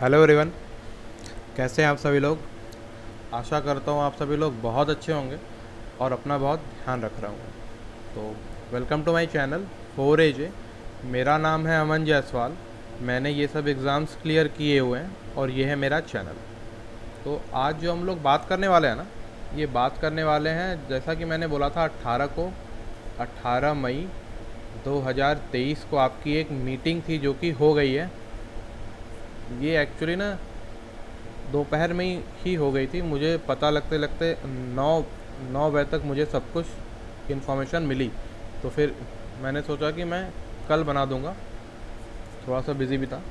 Hello everyone, कैसे हैं आप सभी लोग। आशा करता हूँ आप सभी लोग बहुत अच्छे होंगे और अपना बहुत ध्यान रख रहे होंगे। तो welcome to my channel 4AJ। मेरा नाम है अमन जायसवाल। मैंने ये सब एग्ज़ाम्स क्लियर किए हुए हैं और ये है मेरा चैनल। तो आज जो हम लोग बात करने वाले हैं ना, ये बात करने वाले हैं, जैसा कि मैंने बोला था 18 मई 2023 को आपकी एक मीटिंग थी जो कि हो गई है। ये एक्चुअली ना दोपहर में ही हो गई थी। मुझे पता लगते लगते 9 बजे तक मुझे सब कुछ इन्फॉर्मेशन मिली। तो फिर मैंने सोचा कि मैं कल बना दूंगा, थोड़ा सा बिज़ी भी था।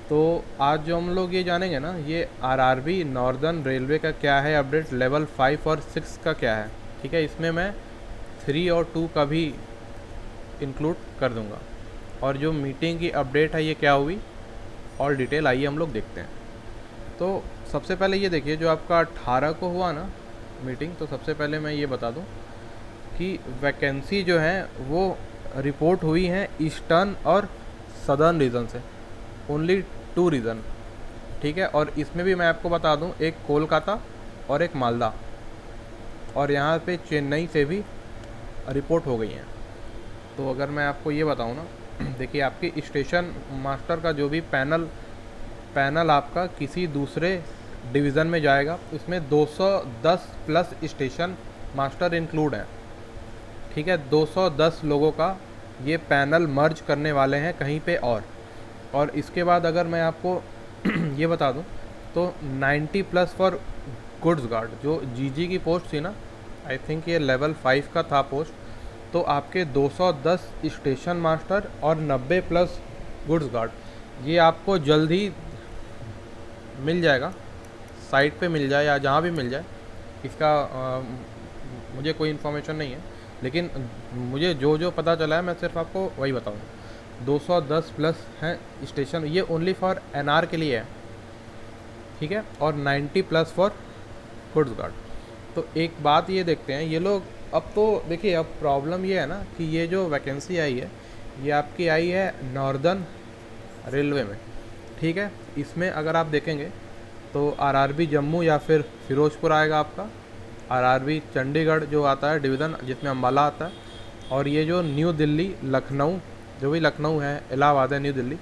तो आज जो हम लोग ये जानेंगे ना, ये आरआरबी नॉर्दर्न रेलवे का क्या है अपडेट, लेवल 5 और 6 का क्या है। ठीक है, इसमें मैं 3 और 2 का भी इंक्लूड कर दूंगा। और जो मीटिंग की अपडेट है ये क्या हुई, और डिटेल आइए हम लोग देखते हैं। तो सबसे पहले ये देखिए, जो आपका 18 को हुआ ना मीटिंग, तो सबसे पहले मैं ये बता दूं कि वैकेंसी जो है वो रिपोर्ट हुई है ईस्टर्न और सदर्न रीजन से, ओनली 2 रीज़न। ठीक है, और इसमें भी मैं आपको बता दूं, एक कोलकाता और एक मालदा, और यहाँ पे चेन्नई से भी रिपोर्ट हो गई हैं। तो अगर मैं आपको ये बताऊं ना, देखिए आपकी स्टेशन मास्टर का जो भी पैनल आपका किसी दूसरे डिवीज़न में जाएगा, इसमें 210 प्लस स्टेशन मास्टर इंक्लूड हैं। ठीक है, 210 लोगों का ये पैनल मर्ज करने वाले हैं कहीं पे। और इसके बाद अगर मैं आपको ये बता दूं, तो 90 प्लस फॉर गुड्स गार्ड, जो जीजी की पोस्ट थी ना, आई थिंक ये लेवल 5 का था पोस्ट। तो आपके 210 स्टेशन मास्टर और 90 प्लस गुड्स गार्ड ये आपको जल्द ही मिल जाएगा, साइट पे मिल जाए या जहाँ भी मिल जाए। इसका मुझे कोई इन्फॉर्मेशन नहीं है, लेकिन मुझे जो जो पता चला है मैं सिर्फ आपको वही बताऊँगा। 210 प्लस हैं स्टेशन, ये ओनली फॉर एनआर के लिए है। ठीक है, और 90 प्लस फॉर गुड्स गार्ड। तो एक बात ये देखते हैं ये लोग। अब तो देखिए, अब प्रॉब्लम ये है ना कि ये जो वैकेंसी आई है ये आपकी आई है नॉर्दर्न रेलवे में। ठीक है, इसमें अगर आप देखेंगे तो आरआरबी जम्मू या फिर फिरोजपुर आएगा आपका, आरआरबी चंडीगढ़ जो आता है डिवीज़न जिसमें अम्बाला आता है, और ये जो न्यू दिल्ली लखनऊ, जो भी लखनऊ है, इलाहाबाद है, न्यू दिल्ली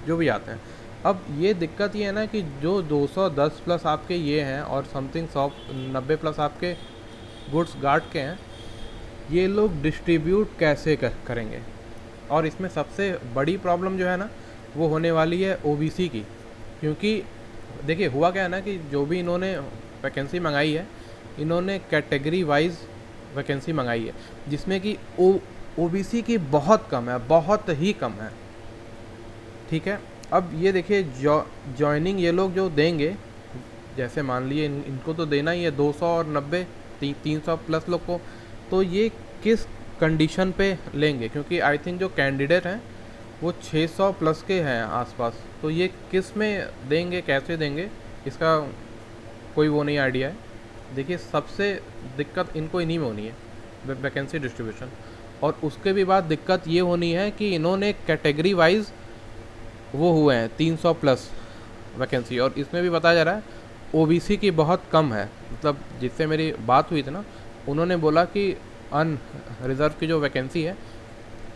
जो भी आते हैं। अब ये दिक्कत ये है ना कि जो 210 प्लस आपके ये हैं और समथिंग 190 प्लस आपके गुड्स गार्ड के हैं, ये लोग डिस्ट्रीब्यूट कैसे करेंगे। और इसमें सबसे बड़ी प्रॉब्लम जो है ना, वो होने वाली है ओबीसी की। क्योंकि देखिए हुआ क्या है ना कि जो भी इन्होंने वैकेंसी मंगाई है, इन्होंने कैटेगरी वाइज वैकेंसी मंगाई है, जिसमें कि ओबीसी की बहुत कम है, बहुत ही कम है। ठीक है, अब ये देखिए जॉइनिंग ये लोग जो देंगे, जैसे मान लिए इनको तो देना ही है 200 और 90 300 प्लस लोग को। तो ये किस कंडीशन पे लेंगे, क्योंकि आई थिंक जो कैंडिडेट हैं वो 600 प्लस के हैं आसपास। तो ये किस में देंगे, कैसे देंगे, इसका कोई वो नहीं आइडिया है। देखिए सबसे दिक्कत इनको इन्हीं में होनी है, वैकेंसी डिस्ट्रीब्यूशन। और उसके भी बाद दिक्कत ये होनी है कि इन्होंने कैटेगरी वाइज वो हुए हैं 300 प्लस वैकेंसी, और इसमें भी बताया जा रहा है ओबीसी की बहुत कम है। मतलब जिससे मेरी बात हुई थी ना, उन्होंने बोला कि अन रिज़र्व की जो वैकेंसी है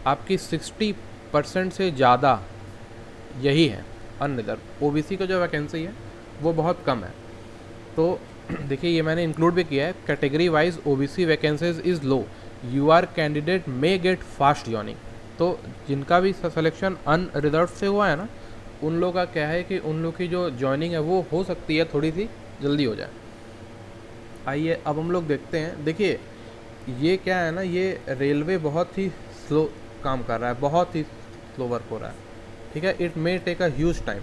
आपकी 60% से ज़्यादा यही है अन रिज़र्व। ओबीसी का जो वैकेंसी है वो बहुत कम है। तो देखिए ये मैंने इंक्लूड भी किया है, category wise OBC vacancies is low, you are candidate may get fast joining. तो जिनका भी सिलेक्शन अन रिजर्व से हुआ है ना, उन लोगों का क्या है कि उन लोग की जो जॉइनिंग है वो हो सकती है थोड़ी सी जल्दी हो जाए। आइए अब हम लोग देखते हैं। देखिए ये क्या है ना, ये रेलवे बहुत ही स्लो काम कर रहा है, बहुत ही स्लो वर्क हो रहा है। ठीक है, it may take a huge time.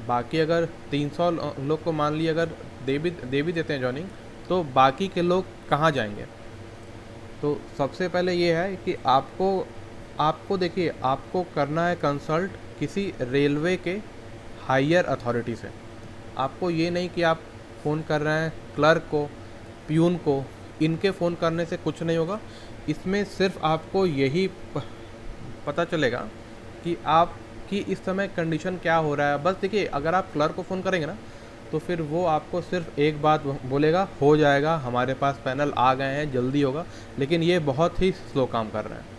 बाकी अगर 300 लोग को मान लिए अगर दे भी देते हैं जॉइनिंग, तो बाकी के लोग कहाँ जाएंगे। तो सबसे पहले ये है कि आपको देखिए, आपको करना है कंसल्ट किसी रेलवे के हायर अथॉरिटी से। आपको ये नहीं कि आप फ़ोन कर रहे हैं क्लर्क को, प्यून को, इनके फ़ोन करने से कुछ नहीं होगा। इसमें सिर्फ आपको यही पता चलेगा कि आप कि इस समय कंडीशन क्या हो रहा है। बस देखिए, अगर आप क्लर्क को फ़ोन करेंगे ना, तो फिर वो आपको सिर्फ एक बात बोलेगा, हो जाएगा, हमारे पास पैनल आ गए हैं, जल्दी होगा। लेकिन ये बहुत ही स्लो काम कर रहे हैं।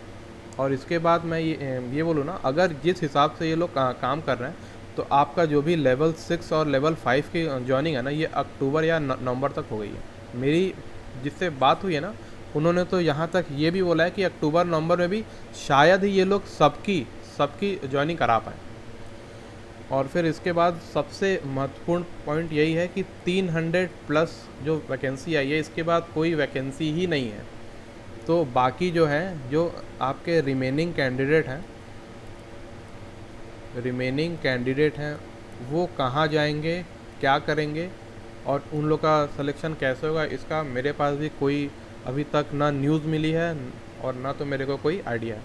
और इसके बाद मैं ये बोलूँ ना, अगर जिस हिसाब से ये लोग काम कर रहे हैं, तो आपका जो भी लेवल 6 और लेवल 5 की जॉइनिंग है ना, ये अक्टूबर या नवंबर तक हो गई है। मेरी जिससे बात हुई है ना, उन्होंने तो यहाँ तक ये भी बोला है कि अक्टूबर नवंबर में भी शायद ही ये लोग सबकी जॉइनिंग करा पाएँ। और फिर इसके बाद सबसे महत्वपूर्ण पॉइंट यही है कि 300 प्लस जो वैकेंसी आई है, इसके बाद कोई वैकेंसी ही नहीं है। तो बाकी जो हैं, जो आपके रिमेनिंग कैंडिडेट हैं, वो कहाँ जाएंगे, क्या करेंगे और उन लोग का सिलेक्शन कैसे होगा, इसका मेरे पास भी कोई अभी तक ना न्यूज़ मिली है और ना तो मेरे को कोई आइडिया है।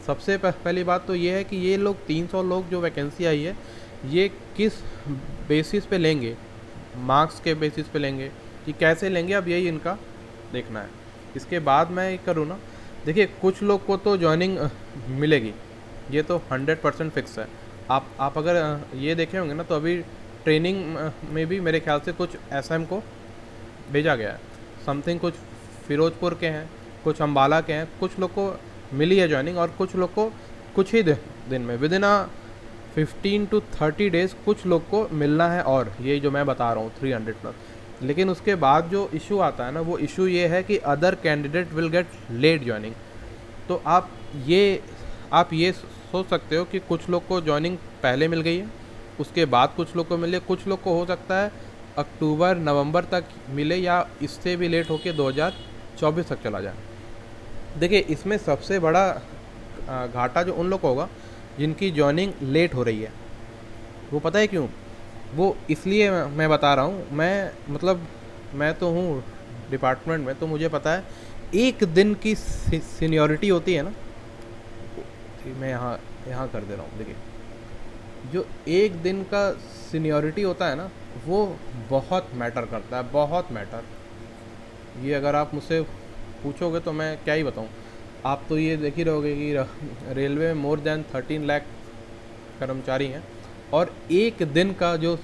सबसे पहली बात तो ये है कि ये लोग 300 लोग जो वैकेंसी आई है, ये किस बेसिस पे लेंगे, मार्क्स के बेसिस पे लेंगे कि कैसे लेंगे, अब यही इनका देखना है। इसके बाद मैं ये करूँ ना, देखिए कुछ लोग को तो जॉइनिंग मिलेगी, ये तो 100% फिक्स है। आप अगर ये देखे होंगे ना, तो अभी ट्रेनिंग में भी मेरे ख्याल से कुछ एसएम को भेजा गया है, समथिंग कुछ फिरोजपुर के हैं, कुछ अम्बाला के हैं, कुछ लोग को मिली है जॉइनिंग और कुछ लोग को कुछ ही दिन में, विद इन 15 to 30 डेज़ कुछ लोग को मिलना है। और ये जो मैं बता रहा हूँ 300 प्लस, लेकिन उसके बाद जो इशू आता है ना, वो इशू ये है कि other candidate will get late joining. तो आप ये सोच सकते हो कि कुछ लोग को जॉइनिंग पहले मिल गई है, उसके बाद कुछ लोग को मिले, कुछ लोग को हो सकता है अक्टूबर नवंबर तक मिले या इससे भी लेट होके 2024 तक चला जाए। देखिए, इसमें सबसे बड़ा घाटा जो उन लोग को होगा जिनकी जॉइनिंग लेट हो रही है। वो पता है क्यों? वो इसलिए मैं बता रहा हूँ, मैं तो हूँ डिपार्टमेंट में, तो मुझे पता है एक दिन की सीनियरिटी होती है ना, मैं यहाँ कर दे रहा हूँ। देखिए, जो एक दिन का सीनियरिटी होता है ना, वो बहुत मैटर करता है, बहुत मैटर। ये अगर आप मुझसे पूछोगे तो मैं क्या ही बताऊँ। आप तो ये देख ही रहोगे कि रेलवे में मोर देन 13 लाख कर्मचारी हैं, और एक दिन का जो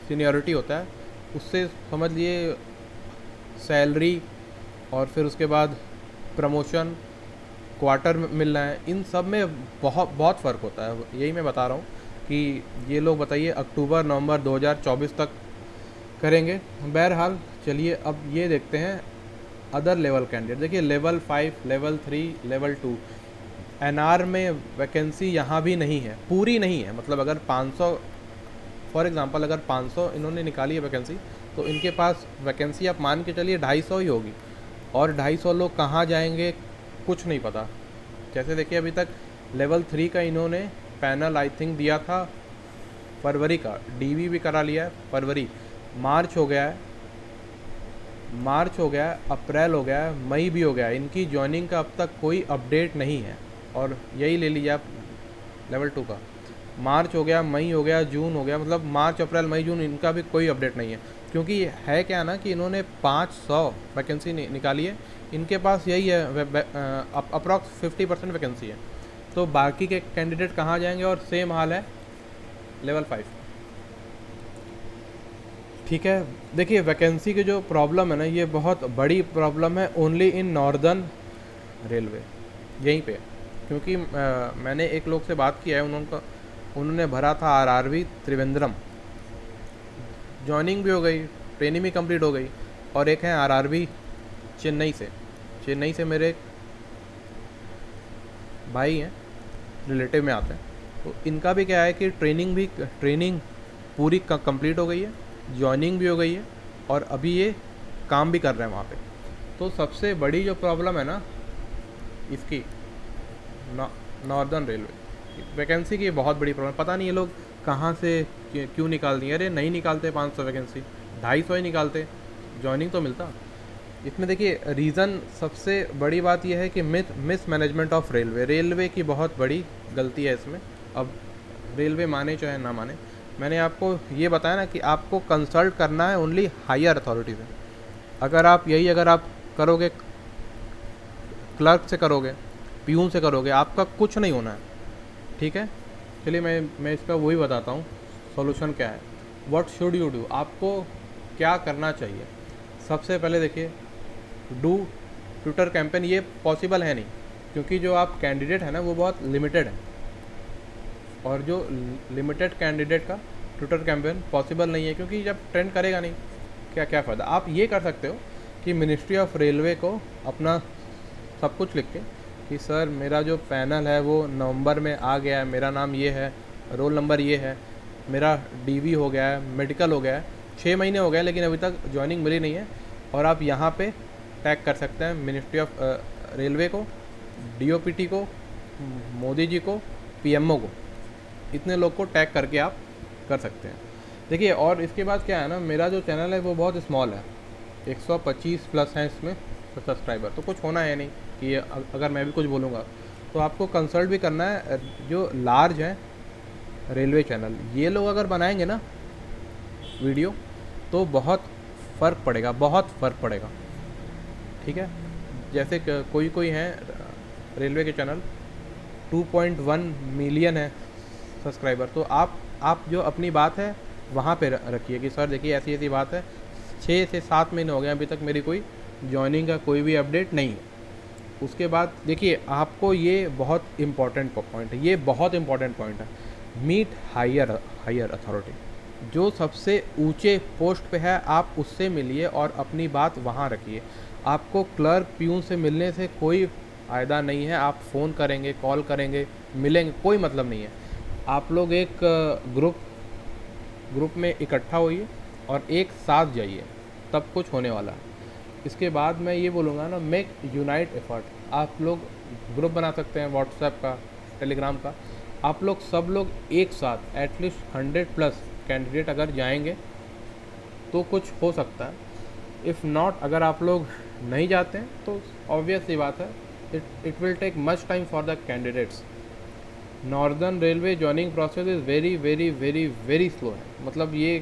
सीनियरिटी होता है, उससे समझ लिए सैलरी और फिर उसके बाद प्रमोशन, क्वार्टर मिलना है, इन सब में बहुत फ़र्क होता है। यही मैं बता रहा हूँ कि ये लोग बताइए अक्टूबर नवंबर 2024 तक करेंगे। बहरहाल चलिए, अब ये देखते हैं अदर लेवल कैंडिडेट। देखिए, लेवल 5, लेवल 3, लेवल 2 एनआर में वैकेंसी यहाँ भी नहीं है, पूरी नहीं है। मतलब अगर 500 फॉर एग्जांपल, अगर 500 इन्होंने निकाली है वैकेंसी, तो इनके पास वैकेंसी आप मान के चलिए 250 ही होगी। और 250 लोग कहाँ जाएंगे कुछ नहीं पता। जैसे देखिए, अभी तक लेवल 3 का इन्होंने पैनल आई थिंक दिया था फरवरी का, डीवी भी करा लिया है फरवरी, मार्च हो गया है, अप्रैल हो गया है, मई भी हो गया है। इनकी जॉइनिंग का अब तक कोई अपडेट नहीं है। और यही ले लीजिए आप लेवल 2 का, मार्च हो गया, मई हो गया, जून हो गया, मतलब मार्च अप्रैल मई जून, इनका भी कोई अपडेट नहीं है। क्योंकि है क्या ना कि इन्होंने 500 वैकेंसी निकाली है, इनके पास यही है अप्रॉक्स 50% वैकेंसी है। तो बाकी के कैंडिडेट कहाँ जाएंगे? और सेम हाल है लेवल 5। ठीक है, देखिए वैकेंसी की जो प्रॉब्लम है ना, ये बहुत बड़ी प्रॉब्लम है ओनली इन नॉर्दर्न रेलवे, यहीं पे। क्योंकि मैंने एक लोग से बात किया है, उन्होंने भरा था आरआरबी त्रिवेंद्रम, जॉइनिंग भी हो गई, ट्रेनिंग भी कंप्लीट हो गई। और एक है आरआरबी चेन्नई से मेरे एक भाई हैं, रिलेटिव में आते हैं। तो इनका भी क्या है कि ट्रेनिंग पूरी कंप्लीट हो गई है, जॉइनिंग भी हो गई है, और अभी ये काम भी कर रहे हैं वहाँ पे। तो सबसे बड़ी जो प्रॉब्लम है ना इसकी, नॉर्दर्न रेलवे वैकेंसी की बहुत बड़ी प्रॉब्लम। पता नहीं ये लोग कहाँ से क्यों निकाल दिए। अरे नहीं निकालते 500 वैकेंसी, 250 ही निकालते, जॉइनिंग तो मिलता। इसमें देखिए रीज़न, सबसे बड़ी बात यह है कि मिस मैनेजमेंट ऑफ रेलवे की बहुत बड़ी गलती है इसमें। अब रेलवे माने चाहे ना माने, मैंने आपको ये बताया ना कि आपको कंसल्ट करना है ओनली हायर अथॉरिटी से। अगर आप करोगे, क्लर्क से करोगे, पीयून से करोगे, आपका कुछ नहीं होना है। ठीक है, चलिए मैं इसका वही बताता हूँ सॉल्यूशन क्या है। व्हाट शुड यू डू, आपको क्या करना चाहिए। सबसे पहले देखिए, डू ट्विटर कैंपेन। ये पॉसिबल है नहीं, क्योंकि जो आप कैंडिडेट है ना वो बहुत लिमिटेड है, और जो लिमिटेड कैंडिडेट का ट्विटर कैंपेन पॉसिबल नहीं है, क्योंकि जब ट्रेंड करेगा नहीं क्या क्या फ़ायदा। आप ये कर सकते हो कि मिनिस्ट्री ऑफ रेलवे को अपना सब कुछ लिख के कि सर मेरा जो पैनल है वो नवंबर में आ गया है, मेरा नाम ये है, रोल नंबर ये है, मेरा डीवी हो गया है, मेडिकल हो गया है, 6 महीने हो गए लेकिन अभी तक ज्वाइनिंग मिली नहीं है। और आप यहाँ पे टैग कर सकते हैं मिनिस्ट्री ऑफ रेलवे को, डीओपीटी को, मोदी जी को, पीएमओ को, इतने लोग को टैग करके आप कर सकते हैं। देखिए, और इसके बाद क्या है ना, मेरा जो चैनल है वो बहुत स्मॉल है, 125 प्लस हैं इसमें सब्सक्राइबर, तो कुछ होना है नहीं कि ये अगर मैं भी कुछ बोलूँगा तो आपको कंसल्ट भी करना है जो लार्ज हैं रेलवे चैनल। ये लोग अगर बनाएंगे ना वीडियो तो बहुत फ़र्क पड़ेगा, बहुत फ़र्क पड़ेगा। ठीक है, जैसे कोई हैं रेलवे के चैनल 2.1 मिलियन है सब्सक्राइबर, तो आप जो अपनी बात है वहाँ पे रखिए कि सर देखिए ऐसी ऐसी बात है, 6 से 7 महीने हो गए अभी तक मेरी कोई जॉइनिंग का कोई भी अपडेट नहीं है। उसके बाद देखिए, आपको ये बहुत इम्पॉर्टेंट पॉइंट है, ये बहुत इम्पॉर्टेंट पॉइंट है, मीट हायर अथॉरिटी। जो सबसे ऊंचे पोस्ट पे है आप उससे मिलिए और अपनी बात वहाँ रखिए। आपको क्लर्क प्यून से मिलने से कोई फ़ायदा नहीं है। आप फ़ोन करेंगे, कॉल करेंगे, मिलेंगे, कोई मतलब नहीं है। आप लोग एक ग्रुप में इकट्ठा होइए और एक साथ जाइए, तब कुछ होने वाला है। इसके बाद मैं ये बोलूँगा ना, मेक यूनाइट एफर्ट। आप लोग ग्रुप बना सकते हैं व्हाट्सएप का, टेलीग्राम का। आप लोग सब लोग एक साथ एटलीस्ट 100+ कैंडिडेट अगर जाएंगे तो कुछ हो सकता है। इफ़ नॉट, अगर आप लोग नहीं जाते हैं तो ऑब्वियस सी बात है, it will take much time for the candidates. Northern railway joining process is very very very very slow है। मतलब ये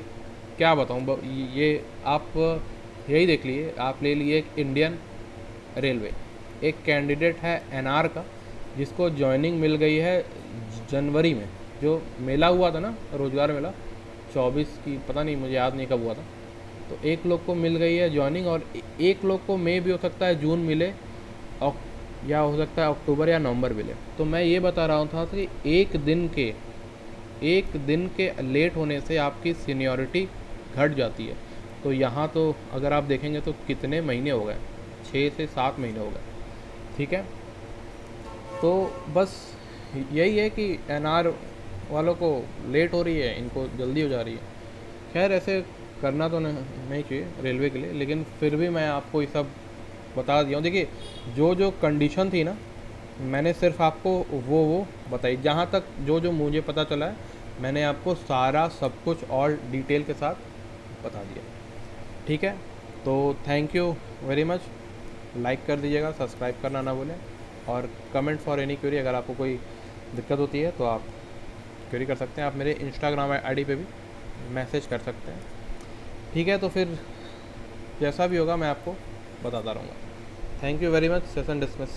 क्या बताऊँ, ये आप यही देख लिए, आप ले लिए एक इंडियन रेलवे, एक कैंडिडेट है एनआर का जिसको जॉइनिंग मिल गई है जनवरी में, जो मेला हुआ था ना, रोज़गार मेला 24 की, पता नहीं मुझे याद नहीं कब हुआ था। तो एक लोग को मिल गई है जॉइनिंग, और एक लोग को मे भी हो सकता है जून मिले, या हो सकता है अक्टूबर या नवंबर मिले। तो मैं ये बता रहा था कि एक दिन के लेट होने से आपकी सीनियरिटी घट जाती है। तो यहाँ तो अगर आप देखेंगे तो कितने महीने हो गए, 6 से 7 महीने हो गए। ठीक है, तो बस यही है कि एनआर वालों को लेट हो रही है, इनको जल्दी हो जा रही है। खैर ऐसे करना तो नहीं चाहिए रेलवे के लिए, लेकिन फिर भी मैं आपको ये सब बता दिया हूँ। देखिए, जो कंडीशन थी ना, मैंने सिर्फ आपको वो बताई। जहाँ तक जो मुझे पता चला है मैंने आपको सारा सब कुछ और डिटेल के साथ बता दिया। ठीक है, तो thank you very much. Like कर दीजिएगा, सब्सक्राइब करना ना भूलें, और कमेंट फॉर एनी क्वेरी। अगर आपको कोई दिक्कत होती है तो आप क्वेरी कर सकते हैं। आप मेरे इंस्टाग्राम आईडी पे भी मैसेज कर सकते हैं। ठीक है, तो फिर जैसा भी होगा मैं आपको बताता रहूँगा। Thank you very much. Session dismiss.